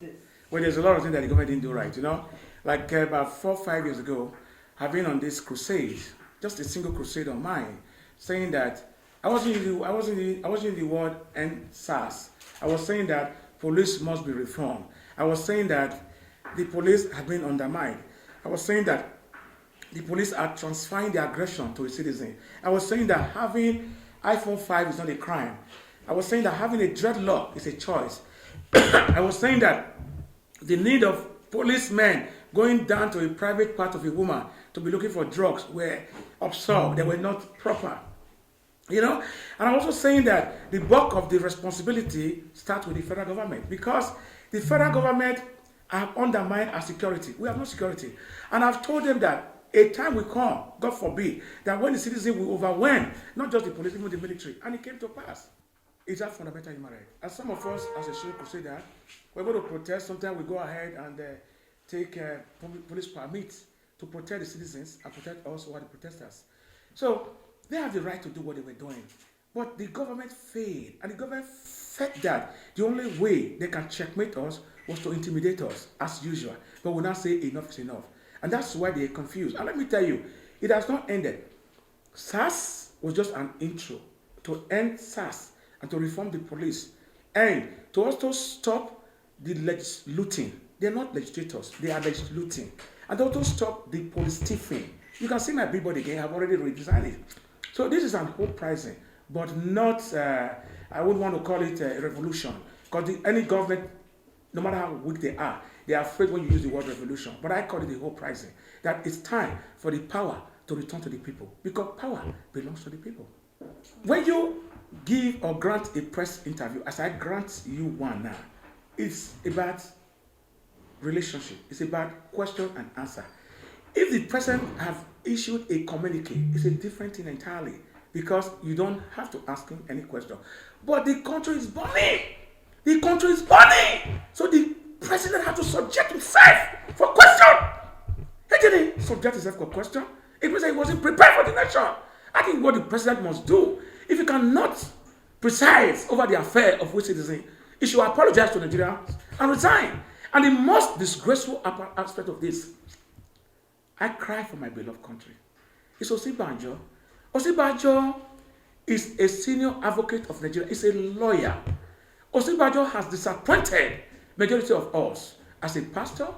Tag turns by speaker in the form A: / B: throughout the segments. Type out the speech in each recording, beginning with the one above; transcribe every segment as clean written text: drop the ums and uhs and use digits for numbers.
A: Well, there's a lot of things that the government didn't do right, Like about 4 or 5 years ago, I've been on this crusade, just a single crusade on mine, saying that I wasn't in the word EndSARS. I was saying that police must be reformed. I was saying that the police have been undermined. I was saying that the police are transferring their aggression to a citizen. I was saying that having iPhone 5 is not a crime. I was saying that having a dreadlock is a choice. I was saying that the need of policemen going down to a private part of a woman to be looking for drugs were absurd. They were not proper. And I'm also saying that the bulk of the responsibility starts with the federal government because the federal government have undermined our security. We have no security. And I've told them that a time will come, God forbid, that when the citizen will overwhelm, not just the police, even the military. And it came to pass. Is that fundamental human right? As some of us, as a shield crusader, we're going to protest. Sometimes we go ahead and take police permits to protect the citizens and protect us who are the protesters. So they have the right to do what they were doing. But the government failed. And the government felt that the only way they can checkmate us was to intimidate us, as usual. But we now say enough is enough. And that's why they're confused. And let me tell you, it has not ended. SARS was just an intro to end SARS and to reform the police and to also stop the looting. They're not legislators, they are legislating. And also stop the police thieving. You can see my billboard again, I've already redesigned it. So this is an uprising, but not, I wouldn't want to call it a revolution. Because any government, no matter how weak they are afraid when you use the word revolution. But I call it the uprising. That it's time for the power to return to the people. Because power belongs to the people. When you give or grant a press interview, as I grant you one now, it's about relationship. It's about question and answer. If the president have issued a communique, it's a different thing entirely because you don't have to ask him any question. But the country is burning. The country is burning. So the president had to subject himself for question. He didn't subject himself for question. It means that he wasn't prepared for the nation. I think what the president must do, if he cannot preside over the affair of which citizen, he should apologize to Nigeria and resign. And the most disgraceful aspect of this, I cry for my beloved country. It's Osibanjo. Osibanjo is a senior advocate of Nigeria. He's a lawyer. Osibanjo has disappointed majority of us as a pastor,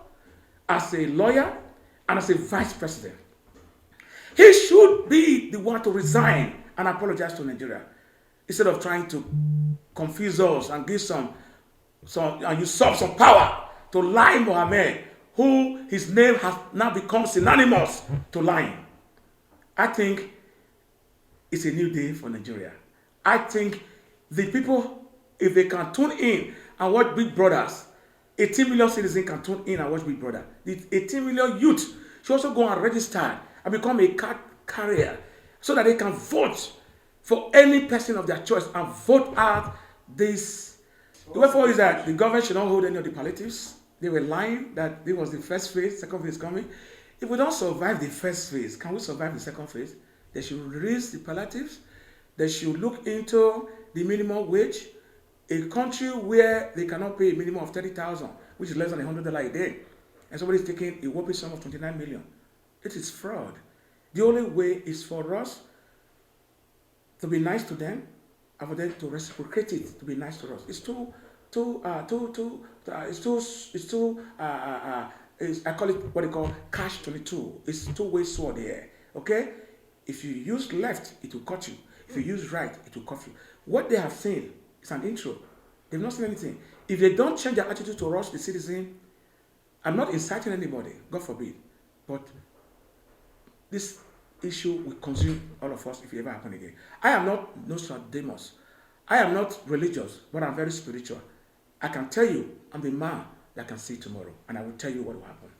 A: as a lawyer, and as a vice president. He should be the one to resign and apologize to Nigeria instead of trying to confuse us and give some and usurp some power to Lai Mohammed, who his name has now become synonymous to lying. I think it's a new day for Nigeria. I think the people, if they can tune in and watch Big Brothers, 18 million citizens can tune in and watch Big Brother. The 18 million youth should also go and register and become a card carrier so that they can vote for any person of their choice and vote out this. The way forward is that the government should not hold any of the palliatives. They were lying that this was the first phase, second phase coming. If we don't survive the first phase, can we survive the second phase? They should release the palliatives. They should look into the minimum wage. A country where they cannot pay a minimum of 30,000, which is less than $100 a day, and somebody's taking a whopping sum of 29 million. It is fraud. The only way is for us to be nice to them and for them to reciprocate it, to be nice to us. I call it what they call cash 22. It's two-way sword here, okay? If you use left, it will cut you. If you use right, it will cut you. What they have seen is an intro. They've not seen anything. If they don't change their attitude to us, the citizen, I'm not inciting anybody, God forbid, but this issue will consume all of us if it ever happen again. I am not Nostradamus. I am not religious, but I'm very spiritual. I can tell you, I'm the man that can see tomorrow, and I will tell you what will happen.